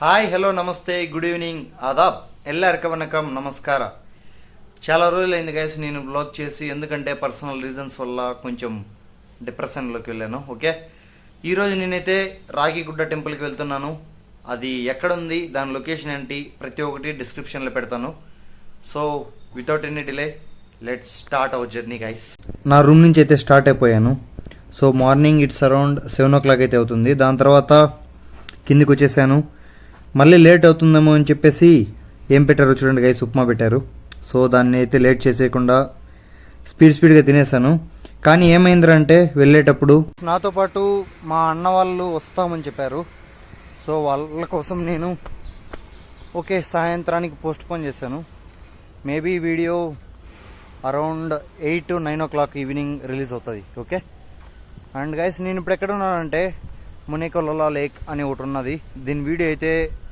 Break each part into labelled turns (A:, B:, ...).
A: Hi hello నమస్తే good evening Aadab ఎల్లరికీ వనకం నమస్కార. చాలా రోజులైంది గైస్ నేను బ్లాగ్ చేసి, ఎందుకంటే పర్సనల్ రీజన్స్ వల్ల కొంచెం డిప్రెషన్లోకి వెళ్ళాను. ఓకే, ఈరోజు నేనైతే రాగిగుడ్డ టెంపుల్కి వెళ్తున్నాను. అది ఎక్కడుంది, దాని లొకేషన్ ఏంటి, ప్రతి ఒక్కటి డిస్క్రిప్షన్లో పెడతాను. So without any delay let's start our journey guys. నా రూమ్ నుంచి అయితే స్టార్ట్ అయిపోయాను. So morning it's around 7 o'clock అయితే అవుతుంది. దాని తర్వాత కిందికి వచ్చేసాను. మళ్ళీ లేట్ అవుతుందేమో అని చెప్పేసి ఏం పెట్టారో చూడండి గైస్, ఉప్మా పెట్టారు. సో దాన్ని అయితే లేట్ చేసేయకుండా స్పీడ్గా తినేసాను. కానీ ఏమైందంటే వెళ్ళేటప్పుడు నాతో పాటు మా అన్న వాళ్ళు వస్తామని చెప్పారు. సో వాళ్ళ కోసం నేను సాయంత్రానికి పోస్ట్పోన్ చేశాను. Maybe video around 8 to 9 o'clock evening release అవుతుంది. ఓకే, అండ్ గైస్ నేను ఇప్పుడు ఎక్కడ ఉన్నానంటే మునేకొల్లా లేక్ అని ఒకటి ఉన్నది.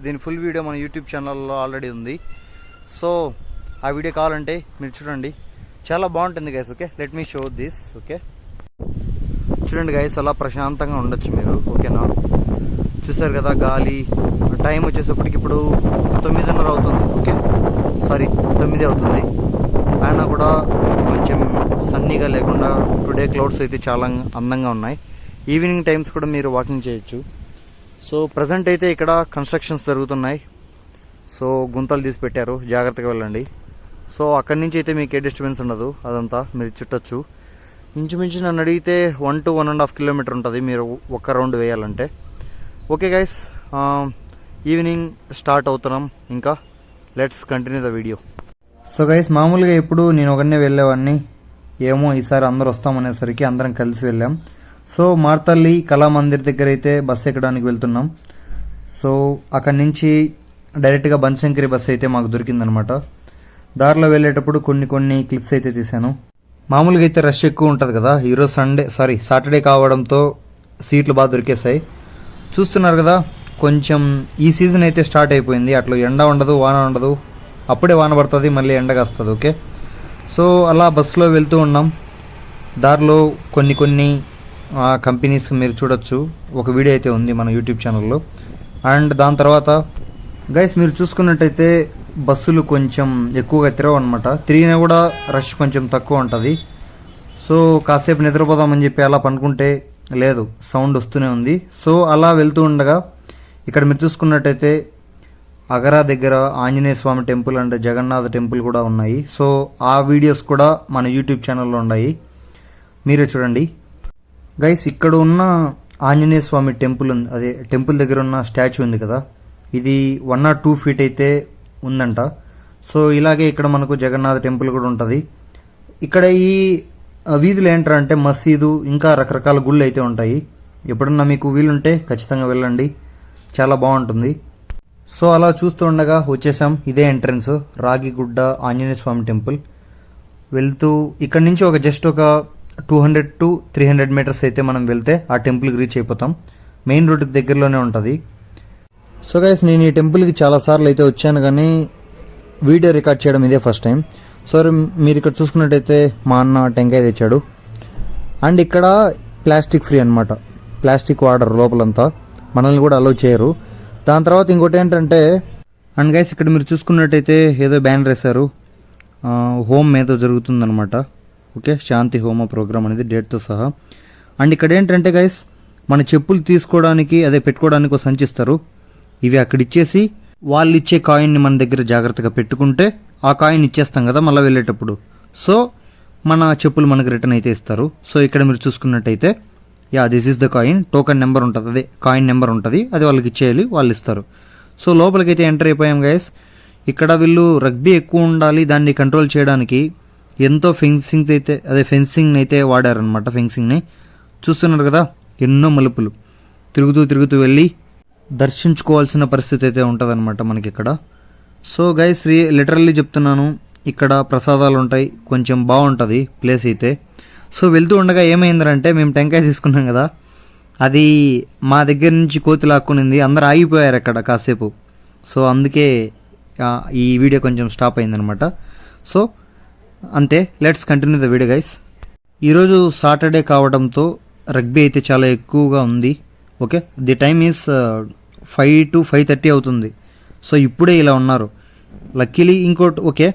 A: దీని ఫుల్ వీడియో మన యూట్యూబ్ ఛానల్లో ఆల్రెడీ ఉంది. సో ఆ వీడియో కావాలంటే మీరు చూడండి, చాలా బాగుంటుంది guys. Okay, let me show this. Okay, చూడండి గైస్, అలా ప్రశాంతంగా ఉండొచ్చు మీరు. ఓకేనా, చూసారు కదా గాలి. టైం వచ్చేసప్పటికి ఇప్పుడు 9:30 అవుతుంది. ఓకే, సారీ 9 అవుతుంది. అయినా కూడా కొంచెం సన్నీగా లేకుండా టుడే క్లౌడ్స్ అయితే చాలా అందంగా ఉన్నాయి. ఈవినింగ్ టైమ్స్ కూడా మీరు వాకింగ్ చేయొచ్చు. సో ప్రజెంట్ అయితే ఇక్కడ కన్స్ట్రక్షన్స్ జరుగుతున్నాయి. సో గుంతలు తీసి పెట్టారు, జాగ్రత్తగా వెళ్ళండి. సో అక్కడి నుంచి అయితే మీకు ఏ డిస్టర్బెన్స్ ఉండదు, అదంతా మీరు చుట్టచ్చు. ఇంచుమించు నన్ను అడిగితే 1 to 1.5 kilometers ఉంటుంది మీరు ఒక్క రౌండ్ వేయాలంటే. ఓకే గైస్, ఈవినింగ్ స్టార్ట్ అవుతున్నాం. ఇంకా let's continue the video. So guys, మామూలుగా ఎప్పుడు నేను ఒకనే వెళ్ళేవాడిని. ఏమో ఈసారి అందరు వస్తామనేసరికి అందరం కలిసి వెళ్ళాం. సో మార్తల్లి కళామందిర్ దగ్గర అయితే బస్సు ఎక్కడానికి వెళ్తున్నాం. సో అక్కడి నుంచి డైరెక్ట్గా బన్శంకరి బస్సు అయితే మాకు దొరికిందనమాట. దారిలో వెళ్ళేటప్పుడు కొన్ని క్లిప్స్ అయితే తీశాను. మామూలుగా అయితే రష్ ఎక్కువ ఉంటుంది కదా, ఈరోజు సాటర్డే కావడంతో సీట్లు బాగా దొరికేసాయి. చూస్తున్నారు కదా, కొంచెం ఈ సీజన్ అయితే స్టార్ట్ అయిపోయింది. అట్లా ఎండ ఉండదు, వాన ఉండదు. అప్పుడే వాన పడుతుంది, మళ్ళీ ఎండగా వస్తుంది. ఓకే, సో అలా బస్సులో వెళ్తూ ఉన్నాం. దారిలో కొన్ని కంపెనీస్ మీరు చూడొచ్చు. ఒక వీడియో అయితే ఉంది మన యూట్యూబ్ ఛానల్లో. అండ్ దాని తర్వాత గైస్ మీరు చూసుకున్నట్టయితే బస్సులు కొంచెం ఎక్కువగా తిరగవు అనమాట. తిరిగినా కూడా రష్ కొంచెం తక్కువ ఉంటుంది. సో కాసేపు నిద్రపోదామని చెప్పి అలా పనుకుంటే లేదు, సౌండ్ వస్తూనే ఉంది. సో అలా వెళ్తూ ఉండగా ఇక్కడ మీరు చూసుకున్నట్టయితే అగరా దగ్గర ఆంజనేయ స్వామి టెంపుల్ అండ్ జగన్నాథ టెంపుల్ కూడా ఉన్నాయి. సో ఆ వీడియోస్ కూడా మన యూట్యూబ్ ఛానల్లో ఉన్నాయి, మీరే చూడండి గైస్. ఇక్కడ ఉన్న ఆంజనేయ స్వామి టెంపుల్ ఉంది, అదే టెంపుల్ దగ్గర ఉన్న స్టాచ్యూ ఉంది కదా, ఇది 1 or 2 feet అయితే ఉందంట. సో ఇలాగే ఇక్కడ మనకు జగన్నాథ టెంపుల్ కూడా ఉంటుంది. ఇక్కడ ఈ వీధులు ఏంటంటే మసీదు, ఇంకా రకరకాల గుళ్ళు అయితే ఉంటాయి. ఎప్పుడన్నా మీకు వీలుంటే ఖచ్చితంగా వెళ్ళండి, చాలా బాగుంటుంది. సో అలా చూస్తూ ఉండగా వచ్చేసాం. ఇదే ఎంట్రన్స్, రాగిగుడ్డ ఆంజనేయ స్వామి టెంపుల్. వెళ్తూ ఇక్కడ నుంచి జస్ట్ ఒక 200 to 300 meters అయితే మనం వెళ్తే ఆ టెంపుల్కి రీచ్ అయిపోతాం. మెయిన్ రోడ్డుకి దగ్గరలోనే ఉంటుంది. సో గైస్, నేను ఈ టెంపుల్కి చాలాసార్లు అయితే వచ్చాను, కానీ వీడియో రికార్డ్ చేయడం ఇదే ఫస్ట్ టైం. సో మీరు ఇక్కడ చూసుకున్నట్టయితే మా అన్న టెంకాయ తెచ్చాడు. అండ్ ఇక్కడ ప్లాస్టిక్ ఫ్రీ అనమాట, ప్లాస్టిక్ వాటర్ లోపలంతా, మనల్ని కూడా అలౌ చేయరు. దాని తర్వాత ఇంకోటి ఏంటంటే, అండ్ గైస్ ఇక్కడ మీరు చూసుకున్నట్టయితే ఏదో బ్యానర్ వేశారు, హోమ్ ఏదో జరుగుతుందనమాట. ఓకే, శాంతి హోమ ప్రోగ్రామ్ అనేది డేట్తో సహా. అండ్ ఇక్కడ ఏంటంటే గైస్, మన చెప్పులు తీసుకోవడానికి అదే పెట్టుకోవడానికి ఒక సంచిస్తారు. ఇవి అక్కడ ఇచ్చేసి వాళ్ళు ఇచ్చే కాయిన్ని మన దగ్గర జాగ్రత్తగా పెట్టుకుంటే ఆ కాయిన్ ఇచ్చేస్తాం కదా మళ్ళీ వెళ్ళేటప్పుడు. సో మన చెప్పులు మనకు రిటర్న్ అయితే ఇస్తారు. సో ఇక్కడ మీరు చూసుకున్నట్టయితే this is the coin, token number ఉంటుంది, అదే కాయిన్ నెంబర్ ఉంటుంది, అది వాళ్ళకి ఇచ్చేయాలి, వాళ్ళు ఇస్తారు. సో లోపలికైతే ఎంటర్ అయిపోయాం గైస్. ఇక్కడ వీళ్ళు రగ్బీ ఎక్కువ ఉండాలి, దాన్ని కంట్రోల్ చేయడానికి ఎంతో ఫెన్సింగ్ అయితే వాడారనమాట. ఫెన్సింగ్ని చూస్తున్నారు కదా, ఎన్నో మలుపులు తిరుగుతూ వెళ్ళి దర్శించుకోవాల్సిన పరిస్థితి అయితే ఉంటుందన్నమాట మనకి ఇక్కడ. సో గైస్ లిటరల్లీ చెప్తున్నాను, ఇక్కడ ప్రసాదాలు ఉంటాయి, కొంచెం బాగుంటుంది ప్లేస్ అయితే. సో వెళ్తూ ఉండగా ఏమైందంటే, మేము టెంకాయ తీసుకున్నాం కదా, అది మా దగ్గర నుంచి కోతి లాక్కునింది, అందరు ఆగిపోయారు అక్కడ కాసేపు. సో అందుకే ఈ వీడియో కొంచెం స్టాప్ అయిందనమాట. సో అంతే, let's continue the video guys. ఈరోజు సాటర్డే కావడంతో రగ్బీ అయితే చాలా ఎక్కువగా ఉంది. Okay, the time is 5 to 5:30 అవుతుంది. సో ఇప్పుడే ఇలా ఉన్నారు. లక్కీలీ ఇంకోటి ఓకే,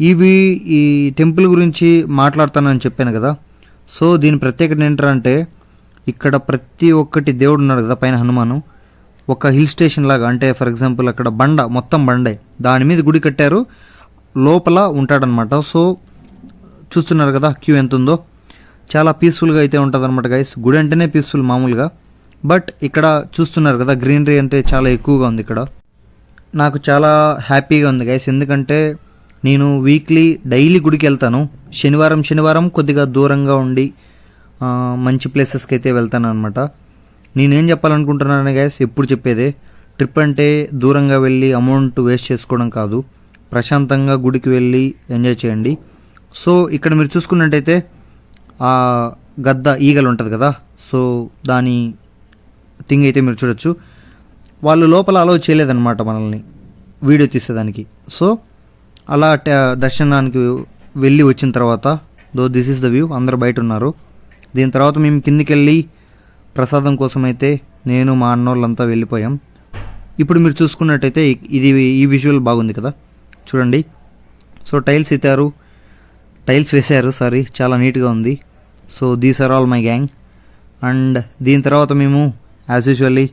A: ఈ టెంపుల్ గురించి మాట్లాడతానని చెప్పాను కదా. సో దీని ప్రత్యేకత ఏంటంటే ఇక్కడ ప్రతి ఒక్కటి దేవుడు ఉన్నాడు కదా పైన హనుమాను, ఒక హిల్ స్టేషన్ లాగా. అంటే ఫర్ ఎగ్జాంపుల్ అక్కడ బండ, మొత్తం బండే, దాని మీద గుడి కట్టారు, లోపల ఉంటాడనమాట. సో చూస్తున్నారు కదా క్యూ ఎంత ఉందో. చాలా పీస్ఫుల్గా అయితే ఉంటుంది అనమాట గైస్. గుడి అంటేనే పీస్ఫుల్ మామూలుగా, బట్ ఇక్కడ చూస్తున్నారు కదా గ్రీనరీ అంటే చాలా ఎక్కువగా ఉంది ఇక్కడ. నాకు చాలా హ్యాపీగా ఉంది గైస్, ఎందుకంటే నేను డైలీ గుడికి వెళ్తాను. శనివారం కొద్దిగా దూరంగా ఉండి మంచి ప్లేసెస్కి అయితే వెళ్తాను అనమాట. నేనేం చెప్పాలనుకుంటున్నాను గైస్, ఎప్పుడు చెప్పేదే, ట్రిప్ అంటే దూరంగా వెళ్ళి అమౌంట్ వేస్ట్ చేసుకోవడం కాదు, ప్రశాంతంగా గుడికి వెళ్ళి ఎంజాయ్ చేయండి. సో ఇక్కడ మీరు చూసుకున్నట్టయితే ఆ గద్ద ఈగలు ఉంటుంది కదా, సో దాని థింగ్ అయితే మీరు చూడొచ్చు. వాళ్ళు లోపల అలౌ చేయలేదన్నమాట మనల్ని వీడియో తీసేదానికి. సో అలా దర్శనానికి వెళ్ళి వచ్చిన తర్వాత దిస్ ఈస్ ద వ్యూ, అందరు బయట ఉన్నారు. దీని తర్వాత మేము కిందికి వెళ్ళి ప్రసాదం కోసం అయితే నేను మా అన్నోళ్ళంతా వెళ్ళిపోయాం. ఇప్పుడు మీరు చూసుకున్నట్టయితే ఈ విజువల్ బాగుంది కదా, చూడండి. సో టైల్స్ వేశారు, చాలా నీట్గా ఉంది. So these are all my gang. And దీని తర్వాత మేము యాజ్ యూజువల్లీ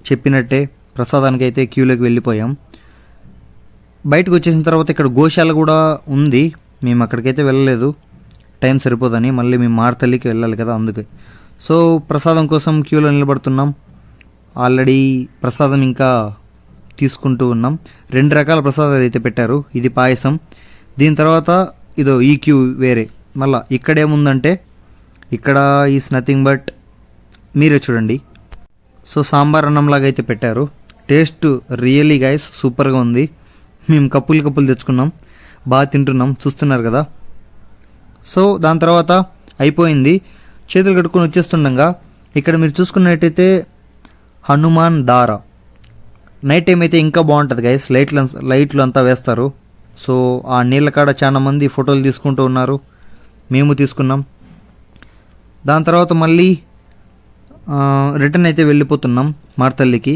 A: చెప్పినట్టే ప్రసాదానికి అయితే క్యూలోకి వెళ్ళిపోయాం. బయటకు వచ్చేసిన తర్వాత ఇక్కడ గోశాల కూడా ఉంది, మేము అక్కడికైతే వెళ్ళలేదు, టైం సరిపోదని. మళ్ళీ మేము మార్తల్లికి వెళ్ళాలి కదా అందుకే. సో ప్రసాదం కోసం క్యూలో నిలబడుతున్నాం. ఆల్రెడీ ప్రసాదం ఇంకా తీసుకుంటూ ఉన్నాం. 2 రకాల ప్రసాదాలు అయితే పెట్టారు. ఇది పాయసం, దీని తర్వాత ఈ క్యూ వేరే. మళ్ళీ ఇక్కడేముందంటే ఇక్కడ ఈస్ నథింగ్ బట్ మీరే చూడండి. సో సాంబార్ అన్నంలాగా అయితే పెట్టారు. టేస్ట్ రియల్లీ గైస్ సూపర్గా ఉంది. మేము కప్పులు తెచ్చుకున్నాం, బాగా తింటున్నాం, చూస్తున్నారు కదా. సో దాని తర్వాత అయిపోయింది, చేతులు కట్టుకొని వచ్చేస్తుండగా ఇక్కడ మీరు చూసుకున్నట్టయితే హనుమాన్ దార నైట్ టైం అయితే ఇంకా బాగుంటుంది గైస్. లైట్లు అంతా వేస్తారు. సో ఆ నీళ్ళ కాడ చాలా మంది ఫోటోలు తీసుకుంటూ ఉన్నారు, మేము తీసుకున్నాం. దాని తర్వాత మళ్ళీ రిటర్న్ అయితే వెళ్ళిపోతున్నాం మార్తల్లికి.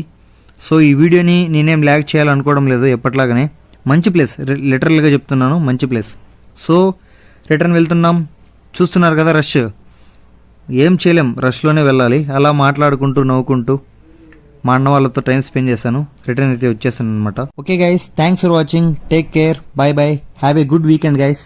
A: సో ఈ వీడియోని నేనేం ల్యాగ్ చేయాలనుకోవడం లేదు, ఎప్పట్లాగానే మంచి ప్లేస్, లిటరల్గా చెప్తున్నాను, మంచి ప్లేస్. సో రిటర్న్ వెళ్తున్నాం, చూస్తున్నారు కదా రష్, ఏం చేయలేం, రష్లోనే వెళ్ళాలి. అలా మాట్లాడుకుంటూ నవ్వుకుంటూ మా అన్న వాళ్ళతో టైం స్పెండ్ చేశాను. రిటర్న్ అయితే వచ్చేసాను అనమాట. Okay guys, thanks for watching, take care, by by, have a good weekend guys.